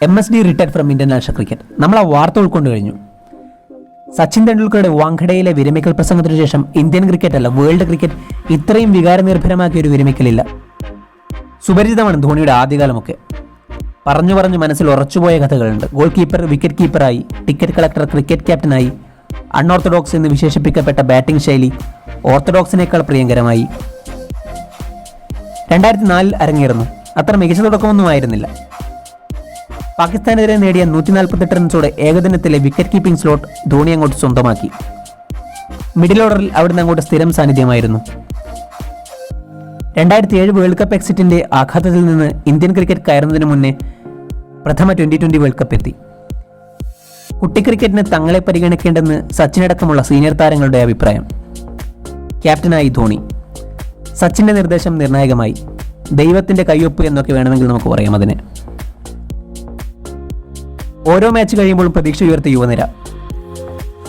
MSD retired from Indian national cricket. നമ്മൾ ആ വാർത്ത ഉൾക്കൊണ്ടു കഴിഞ്ഞു. സച്ചിൻ തെണ്ടുൽക്കറുടെ വാങ്കഡയിലെ വിരമിക്കൽ പ്രസംഗത്തിനു ശേഷം ഇന്ത്യൻ ക്രിക്കറ്റ് അല്ല, വേൾഡ് ക്രിക്കറ്റ് ഇത്രയും വികാരനിർഭരമാക്കിയ ഒരു വിരമിക്കലില്ല. സുപരിചിതമാണ് ധോണിയുടെ ആദ്യകാലമൊക്കെ. പറഞ്ഞു പറഞ്ഞ് മനസ്സിൽ ഉറച്ചുപോയ കഥകളുണ്ട്. ഗോൾ കീപ്പർ, വിക്കറ്റ് കീപ്പറായി, ടിക്കറ്റ് കളക്ടർ, ക്രിക്കറ്റ് ക്യാപ്റ്റനായി, അൺഓർത്തഡോക്സ് എന്ന് വിശേഷിപ്പിക്കപ്പെട്ട ബാറ്റിംഗ് ശൈലി ഓർത്തഡോക്സിനേക്കാൾ പ്രിയങ്കരമായി. 2004 അരങ്ങേറുന്നു. അത്ര മികച്ച തുടക്കമൊന്നും ആയിരുന്നില്ല. പാകിസ്ഥാനെതിരെ നേടിയ 148 റൺസോടെ ഏകദിനത്തിലെ വിക്കറ്റ് കീപ്പിംഗ് സ്ലോട്ട് ധോണി അങ്ങോട്ട് സ്വന്തമാക്കി. മിഡിൽ ഓർഡറിൽ അവിടുന്ന് അങ്ങോട്ട് സ്ഥിരം സാന്നിധ്യമായിരുന്നു. 2007 വേൾഡ് കപ്പ് എക്സിറ്റിന്റെ ആഘാതത്തിൽ നിന്ന് ഇന്ത്യൻ ക്രിക്കറ്റ് കയറുന്നതിന് മുന്നേ പ്രഥമ T20 വേൾഡ് കപ്പ് എത്തി. കുട്ടി ക്രിക്കറ്റിന് തങ്ങളെ പരിഗണിക്കേണ്ടെന്ന് സച്ചിനടക്കമുള്ള സീനിയർ താരങ്ങളുടെ അഭിപ്രായം. ക്യാപ്റ്റനായി ധോണി. സച്ചിന്റെ നിർദ്ദേശം നിർണായകമായി. ദൈവത്തിന്റെ കയ്യൊപ്പ് എന്നൊക്കെ വേണമെങ്കിൽ നമുക്ക് പറയാം അതിനെ. ഓരോ മാച്ച് കഴിയുമ്പോഴും പ്രതീക്ഷ ഉയർത്തിയ യുവനിര.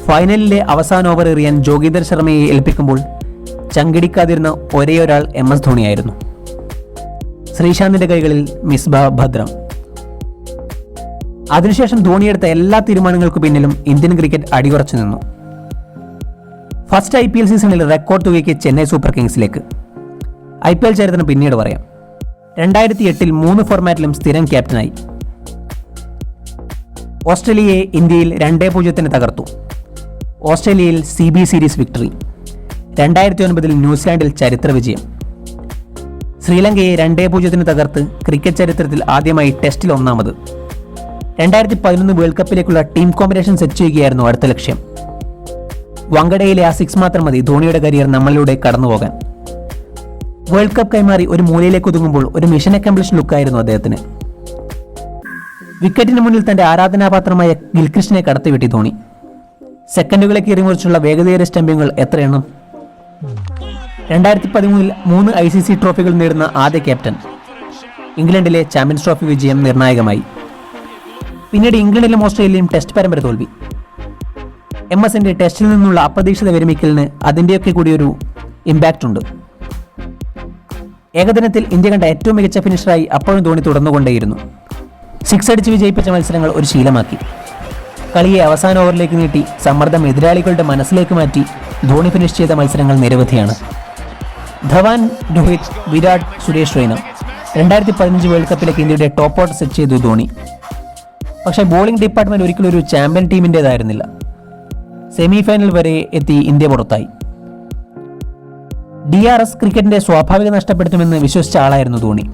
ഫൈനലിലെ അവസാന ഓവർ എറിയാൻ ജോഗീന്ദർ ശർമ്മയെ ഏൽപ്പിക്കുമ്പോൾ ചങ്കിടിക്കാതിരുന്ന ഒരേ ഒരാൾ MS ധോണിയായിരുന്നു. ശ്രീശാന്തിന്റെ കൈകളിൽ മിസ്ബാ ഭദ്രം. അതിനുശേഷം ധോണിയെടുത്ത എല്ലാ തീരുമാനങ്ങൾക്കു പിന്നിലും ഇന്ത്യൻ ക്രിക്കറ്റ് അടിയുറച്ചു നിന്നു. ഫസ്റ്റ് IPL സീസണിൽ റെക്കോർഡ് തുകയ്ക്ക് ചെന്നൈ സൂപ്പർ കിങ്സിലേക്ക്. IPL ചരിത്രം പിന്നീട് പറയാം. 2008 3 ഫോർമാറ്റിലും സ്ഥിരം ക്യാപ്റ്റനായി. ഓസ്ട്രേലിയയെ ഇന്ത്യയിൽ 2-0 തകർത്തു. ഓസ്ട്രേലിയയിൽ CB സീരീസ് വിക്ടറി. 2009 ന്യൂസിലാൻഡിൽ ചരിത്ര വിജയം. ശ്രീലങ്കയെ 2-0 തകർത്ത് ക്രിക്കറ്റ് ചരിത്രത്തിൽ ആദ്യമായി ടെസ്റ്റിൽ ഒന്നാമത്. 2011 വേൾഡ് കപ്പിലേക്കുള്ള ടീം കോമ്പിനേഷൻ സെറ്റ് ചെയ്യുകയായിരുന്നു അടുത്ത ലക്ഷ്യം. വാങ്കഡയിലെ ആ 6 മാത്രം മതി ധോണിയുടെ കരിയർ നമ്മളിലൂടെ കടന്നുപോകാൻ. വേൾഡ് കപ്പ് കൈമാറി ഒരു മൂലയിലേക്ക് ഒതുങ്ങുമ്പോൾ ഒരു മിഷൻ അക്കംപ്ലിഷ് ലുക്കായിരുന്നു അദ്ദേഹത്തിന്. വിക്കറ്റിന് മുന്നിൽ തന്റെ ആരാധനാപാത്രമായ ഗിൽക്രിസ്റ്റിനെ കടത്തിവെട്ടി ധോണി. സെക്കൻഡുകളെ കീറിമുറിച്ചുള്ള വേഗതയേറിയ സ്റ്റംപിങ്ങുകൾ എത്രയെണ്ണം. 2013 3 ICC ട്രോഫികൾ നേടുന്ന ആദ്യ ക്യാപ്റ്റൻ. ഇംഗ്ലണ്ടിലെ ചാമ്പ്യൻസ് ട്രോഫി വിജയം നിർണായകമായി. പിന്നീട് ഇംഗ്ലണ്ടിലും ഓസ്ട്രേലിയയിലും ടെസ്റ്റ് പരമ്പര തോൽവി. MSന്റെ ടെസ്റ്റിൽ നിന്നുള്ള അപ്രതീക്ഷിത വിരമിക്കലിന് അതിൻ്റെയൊക്കെ കൂടി ഒരു ഇമ്പാക്റ്റ് ഉണ്ട്. ഏകദിനത്തിൽ ഇന്ത്യ കണ്ട ഏറ്റവും മികച്ച ഫിനിഷറായി അപ്പോഴും ധോണി തുടർന്നുകൊണ്ടേയിരുന്നു. 6 അടിച്ച് വിജയിപ്പിച്ച മത്സരങ്ങൾ ഒരു ശീലമാക്കി. കളിയെ അവസാന ഓവറിലേക്ക് നീട്ടി സമ്മർദ്ദം എതിരാളികളുടെ മനസ്സിലേക്ക് മാറ്റി ധോണി ഫിനിഷ് ചെയ്ത മത്സരങ്ങൾ നിരവധിയാണ്. ധവാൻ, രോഹിത്, വിരാട്, സുരേഷ് റെയ്ന. 2015 വേൾഡ് കപ്പിലേക്ക് ഇന്ത്യയുടെ ടോപ്പ് ഓർഡർ സെറ്റ് ചെയ്തു ധോണി. പക്ഷേ ബോളിംഗ് ഡിപ്പാർട്ട്മെന്റ് ഒരിക്കലും ഒരു ചാമ്പ്യൻ ടീമിൻ്റെതായിരുന്നില്ല. സെമി ഫൈനൽ വരെ എത്തി ഇന്ത്യ പുറത്തായി. DRS ക്രിക്കറ്റിന്റെ സ്വാഭാവിക നഷ്ടപ്പെടുത്തുമെന്ന് വിശ്വസിച്ച ആളായിരുന്നു ധോണി.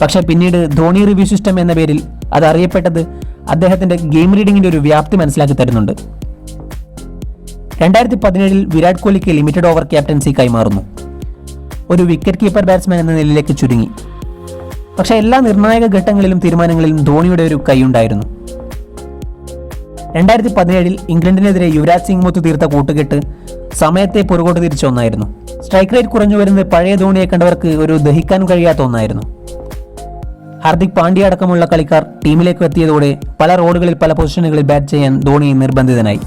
പക്ഷേ പിന്നീട് ധോണി റിവ്യൂ സിസ്റ്റം എന്ന പേരിൽ അത് അറിയപ്പെട്ടത് അദ്ദേഹത്തിന്റെ ഗെയിം റീഡിങ്ങിന്റെ ഒരു വ്യാപ്തി മനസ്സിലാക്കി തരുന്നുണ്ട്. 2017 വിരാട് കോഹ്ലിക്ക് ലിമിറ്റഡ് ഓവർ ക്യാപ്റ്റൻസി കൈമാറുന്നു. ഒരു വിക്കറ്റ് കീപ്പർ ബാറ്റ്സ്മാൻ എന്ന നിലയിലേക്ക് ചുരുങ്ങി. പക്ഷേ എല്ലാ നിർണായക ഘട്ടങ്ങളിലും തീരുമാനങ്ങളിലും ധോണിയുടെ ഒരു കൈയുണ്ടായിരുന്നു. 2017 ഇംഗ്ലണ്ടിനെതിരെ യുവരാജ് സിംഗ് മുത്ത് തീർത്ത കൂട്ടുകെട്ട് സമയത്തെ പുറകോട്ട് തിരിച്ച ഒന്നായിരുന്നു. സ്ട്രൈക്ക് റേറ്റ് കുറഞ്ഞു വരുന്നത് പഴയ ധോണിയെ കണ്ടവർക്ക് ഒരു ദഹിക്കാൻ കഴിയാത്ത ഒന്നായിരുന്നു. ഹാർദിക് പാണ്ഡ്യ അടക്കമുള്ള കളിക്കാർ ടീമിലേക്ക് എത്തിയതോടെ പല റോഡുകളിൽ പല പൊസിഷനുകളിൽ ബാറ്റ് ചെയ്യാൻ ധോണി നിർബന്ധിതനായി.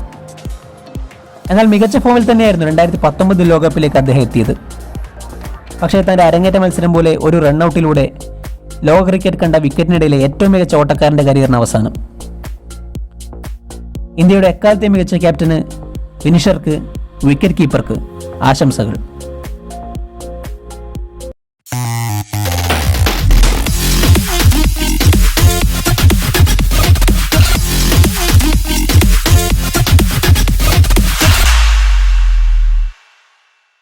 എന്നാൽ മികച്ച ഫോമിൽ തന്നെയായിരുന്നു 2019 ലോകകപ്പിലേക്ക് അദ്ദേഹം എത്തിയത്. പക്ഷേ തന്റെ അരങ്ങേറ്റ മത്സരം പോലെ ഒരു റണ്ണൌട്ടിലൂടെ ലോക ക്രിക്കറ്റ് കണ്ട വിക്കറ്റിനിടയിലെ ഏറ്റവും മികച്ച ഓട്ടക്കാരന്റെ കരിയറിന് അവസാനം. ഇന്ത്യയുടെ എക്കാലത്തെ മികച്ച ക്യാപ്റ്റന്, ഫിനിഷർക്ക്, വിക്കറ്റ് കീപ്പർക്ക് ആശംസകൾ.